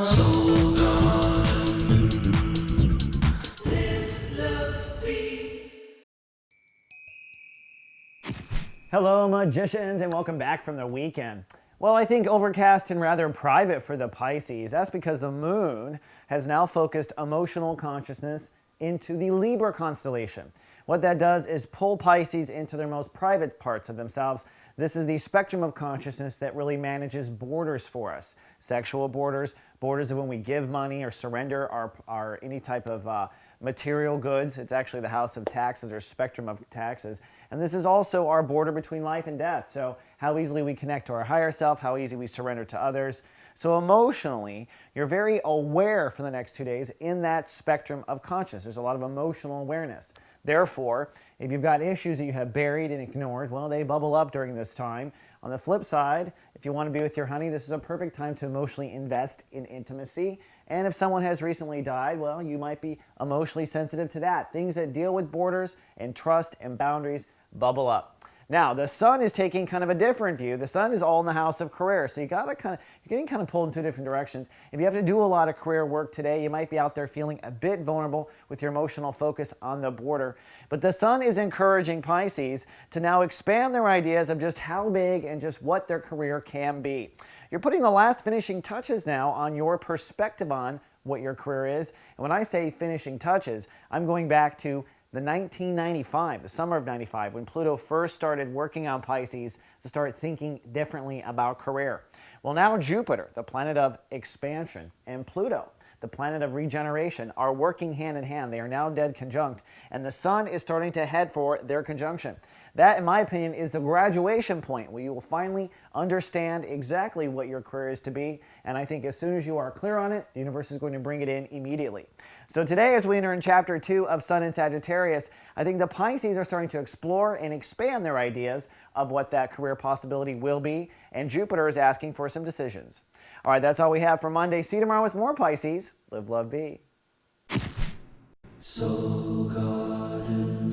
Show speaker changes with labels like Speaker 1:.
Speaker 1: Soul Garden. Live, love, be.
Speaker 2: Hello, magicians, and welcome back from the weekend. Well, I think overcast and rather private for the Pisces. That's because the moon has now focused emotional consciousness into the Libra constellation. What that does is pull Pisces into their most private parts of themselves. This is the spectrum of consciousness that really manages borders for us. Sexual borders, borders of when we give money or surrender our any type of material goods. It's actually the house of taxes or spectrum of taxes. And this is also our border between life and death. So how easily we connect to our higher self, how easy we surrender to others. So emotionally, you're very aware for the next 2 days in that spectrum of consciousness. There's a lot of emotional awareness. Therefore, if you've got issues that you have buried and ignored, well, they bubble up during this time. On the flip side, if you want to be with your honey, this is a perfect time to emotionally invest in intimacy. And if someone has recently died, well, you might be emotionally sensitive to that. Things that deal with borders and trust and boundaries bubble up. Now, the sun is taking kind of a different view. The sun is all in the house of career, so you're getting kind of pulled in two different directions. If you have to do a lot of career work today, you might be out there feeling a bit vulnerable with your emotional focus on the border. But the sun is encouraging Pisces to now expand their ideas of just how big and just what their career can be. You're putting the last finishing touches now on your perspective on what your career is. And when I say finishing touches, I'm going back to the 1995, the summer of 95, when Pluto first started working on Pisces to start thinking differently about career. Well, now Jupiter, the planet of expansion, and Pluto, the planet of regeneration, are working hand in hand. They are now dead conjunct, and the sun is starting to head for their conjunction. That, in my opinion, is the graduation point where you will finally understand exactly what your career is to be, and I think as soon as you are clear on it, the universe is going to bring it in immediately. So today, as we enter in Chapter 2 of Sun in Sagittarius, I think the Pisces are starting to explore and expand their ideas of what that career possibility will be, and Jupiter is asking for some decisions. All right, that's all we have for Monday. See you tomorrow with more Pisces. Live, love, be.
Speaker 1: Soul Garden.